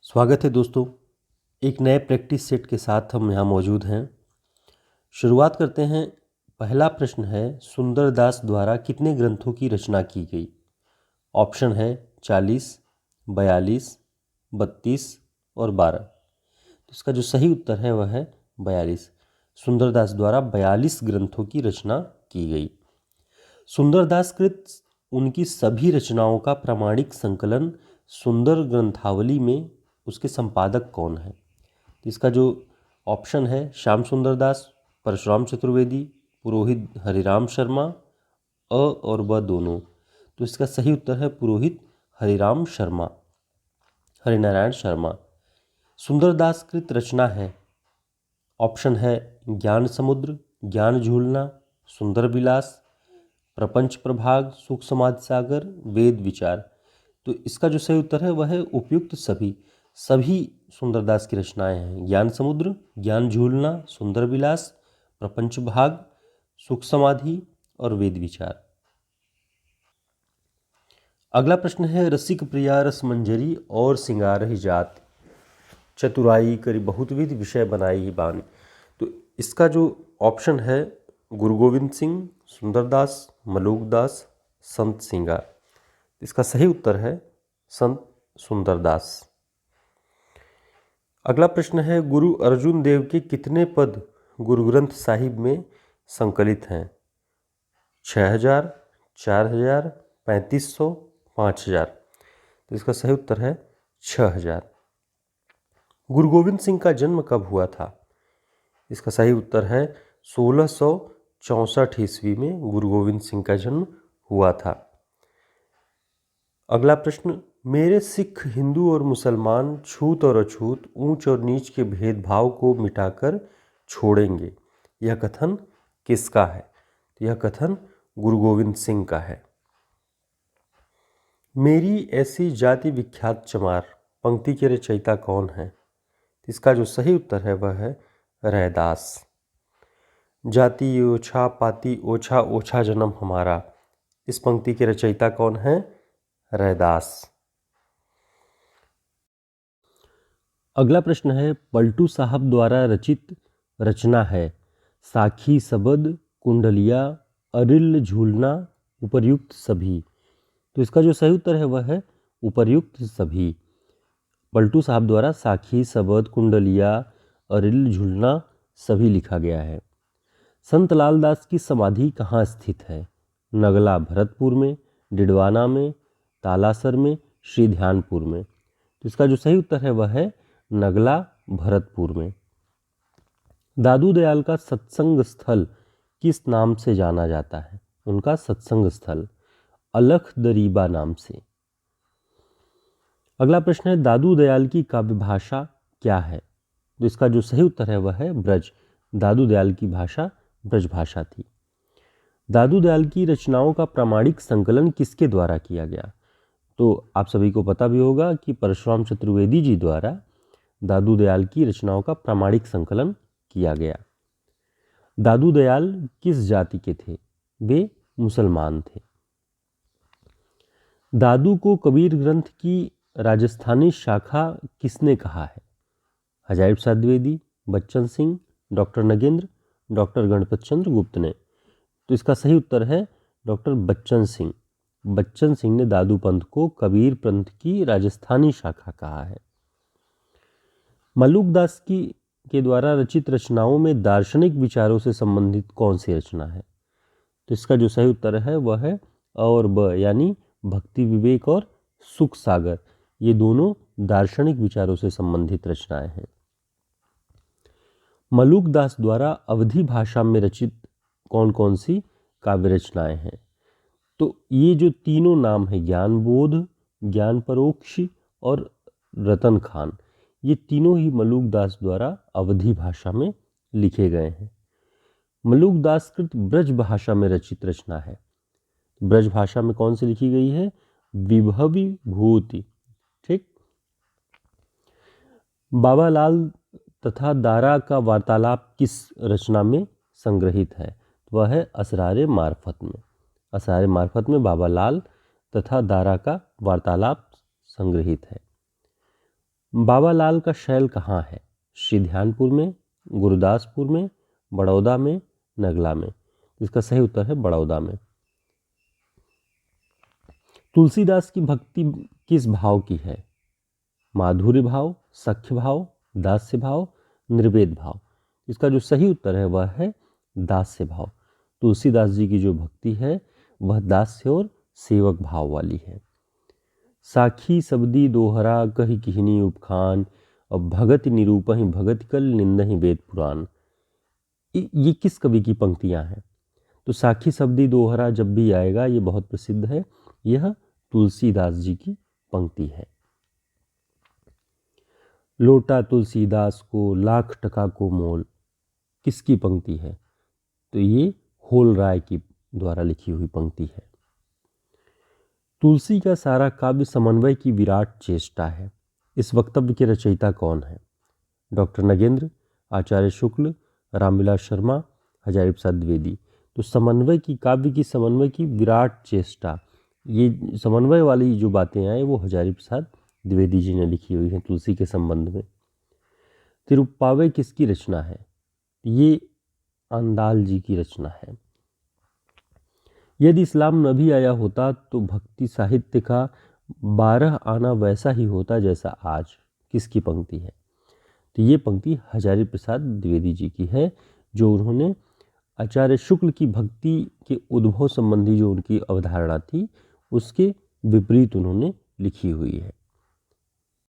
स्वागत है दोस्तों। एक नए प्रैक्टिस सेट के साथ हम यहाँ मौजूद हैं। शुरुआत करते हैं। पहला प्रश्न है, सुंदरदास द्वारा कितने ग्रंथों की रचना की गई? ऑप्शन है 40, 42, 32 और 12। तो इसका जो सही उत्तर है वह है 42। सुंदरदास द्वारा 42 ग्रंथों की रचना की गई। सुंदरदास कृत उनकी सभी रचनाओं का प्रामाणिक संकलन सुंदर ग्रंथावली में उसके संपादक कौन है? तो इसका जो ऑप्शन है, श्याम सुंदर दास, परशुराम चतुर्वेदी, पुरोहित हरिराम शर्मा, अ और ब दोनों। तो इसका सही उत्तर है पुरोहित हरिराम शर्मा, हरिनारायण शर्मा। सुंदरदास कृत रचना है, ऑप्शन है ज्ञान समुद्र, ज्ञान झूलना, सुंदर विलास, प्रपंच प्रभाग, सुख समाज सागर, वेद विचार। तो इसका जो सही उत्तर है वह है उपयुक्त सभी। सभी सुंदरदास की रचनाएं हैं, ज्ञान समुद्र, ज्ञान झूलना, सुंदर विलास, प्रपंच भाग, सुख समाधि और वेद विचार। अगला प्रश्न है, रसिक प्रिया रसमंजरी और सिंगार ही जात, चतुराई करी बहुतविध विषय बनाई बानी। तो इसका जो ऑप्शन है, गुरु गोविंद सिंह, सुंदरदास, मलूकदास, संत सिंगार। इसका सही उत्तर है संत सुंदरदास। अगला प्रश्न है, गुरु अर्जुन देव के कितने पद गुरु ग्रंथ साहिब में संकलित हैं? 6000, 4000, 3500, 5000। तो इसका सही उत्तर है 6000। गुरु गोविंद सिंह का जन्म कब हुआ था? इसका सही उत्तर है 1664 ईस्वी में गुरु गोविंद सिंह का जन्म हुआ था। अगला प्रश्न, मेरे सिख, हिंदू और मुसलमान छूत और अछूत, ऊंच और नीच के भेदभाव को मिटाकर छोड़ेंगे, यह कथन किसका है? यह कथन गुरु गोविंद सिंह का है। मेरी ऐसी जाति विख्यात चमार पंक्ति के रचयिता कौन है? इसका जो सही उत्तर है वह है रैदास। जाति ओछा पाति ओछा, ओछा जन्म हमारा, इस पंक्ति के रचयिता कौन है? रैदास। अगला प्रश्न है, पलटू साहब द्वारा रचित रचना है साखी सबद, कुंडलिया, अरिल झूलना, उपर्युक्त सभी। तो इसका जो सही उत्तर है वह है उपर्युक्त सभी। पलटू साहब द्वारा साखी सबद, कुंडलिया, अरिल झूलना सभी लिखा गया है। संत लालदास की समाधि कहाँ स्थित है? नगला भरतपुर में, डिडवाना में, तालासर में, श्री ध्यानपुर में। तो इसका जो सही उत्तर है वह है नगला भरतपुर में। दादू दयाल का सत्संग स्थल किस नाम से जाना जाता है? उनका सत्संग स्थल अलख दरीबा नाम से। अगला प्रश्न है, दादू दयाल की काव्य भाषा क्या है? तो इसका जो सही उत्तर है वह है ब्रज। दादू दयाल की भाषा ब्रज भाषा थी। दादू दयाल की रचनाओं का प्रामाणिक संकलन किसके द्वारा किया गया? तो आप सभी को पता भी होगा कि परशुराम चतुर्वेदी जी द्वारा दादू दयाल की रचनाओं का प्रामाणिक संकलन किया गया। दादू दयाल किस जाति के थे? वे मुसलमान थे। दादू को कबीर ग्रंथ की राजस्थानी शाखा किसने कहा है? हजारी प्रसाद द्विवेदी, बच्चन सिंह, डॉक्टर नगेंद्र, डॉक्टर गणपत चंद्र गुप्त ने। तो इसका सही उत्तर है डॉक्टर बच्चन सिंह। बच्चन सिंह ने दादू पंथ को कबीर पंथ की राजस्थानी शाखा कहा है। मलूकदास के द्वारा रचित रचनाओं में दार्शनिक विचारों से संबंधित कौन सी रचना है? तो इसका जो सही उत्तर है वह है अ और ब, यानी भक्ति विवेक और सुख सागर। ये दोनों दार्शनिक विचारों से संबंधित रचनाएं हैं। मलूकदास द्वारा अवधी भाषा में रचित कौन कौन सी काव्य रचनाएं हैं? तो ये जो तीनों नाम है, ज्ञान बोध, ज्ञान परोक्ष और रतन खान, ये तीनों ही मलूकदास द्वारा अवधी भाषा में लिखे गए हैं। मलूकदास कृत ब्रज भाषा में रचित रचना है। ब्रज भाषा में कौन सी लिखी गई है? विभवी भूति। ठीक। बाबा लाल तथा दारा का वार्तालाप किस रचना में संग्रहित है? वह है असरारे मार्फत में। असरारे मार्फत में बाबा लाल तथा दारा का वार्तालाप संग्रहित है। बाबा लाल का शैल कहाँ है? श्रीध्यानपुर में, गुरदासपुर में, बड़ौदा में, नगला में। इसका सही उत्तर है बड़ौदा में। तुलसीदास की भक्ति किस भाव की है? माधुर्य भाव, सख्य भाव, दास्य भाव, निर्वेद भाव। इसका जो सही उत्तर है वह है दास्य भाव। तुलसीदास जी की जो भक्ति है वह दास्य और सेवक भाव वाली है। साखी सबदी दोहरा कहि किहनी उपखान, और भगत निरूपहि भगत कल निंदहि वेद पुराण। ये किस कवि की पंक्तियां हैं? तो साखी सबदी दोहरा जब भी आएगा ये बहुत प्रसिद्ध है, यह तुलसीदास जी की पंक्ति है। लोटा तुलसीदास को लाख टका को मोल, किसकी पंक्ति है? तो ये होल राय की द्वारा लिखी हुई पंक्ति है। तुलसी का सारा काव्य समन्वय की विराट चेष्टा है। इस वक्तव्य के रचयिता कौन है? डॉक्टर नगेंद्र, आचार्य शुक्ल, रामविलास शर्मा, हजारी प्रसाद द्विवेदी। तो समन्वय की, काव्य की समन्वय की विराट चेष्टा, ये समन्वय वाली जो बातें आए वो हजारी प्रसाद द्विवेदी जी ने लिखी हुई हैं तुलसी के संबंध में। तिरुप्पावई किसकी रचना है? ये आंदाल जी की रचना है। यदि इस्लाम न भी आया होता तो भक्ति साहित्य का 12 आना वैसा ही होता जैसा आज, किसकी पंक्ति है? तो ये पंक्ति हजारी प्रसाद द्विवेदी जी की है, जो उन्होंने आचार्य शुक्ल की भक्ति के उद्भव संबंधी जो उनकी अवधारणा थी उसके विपरीत उन्होंने लिखी हुई है।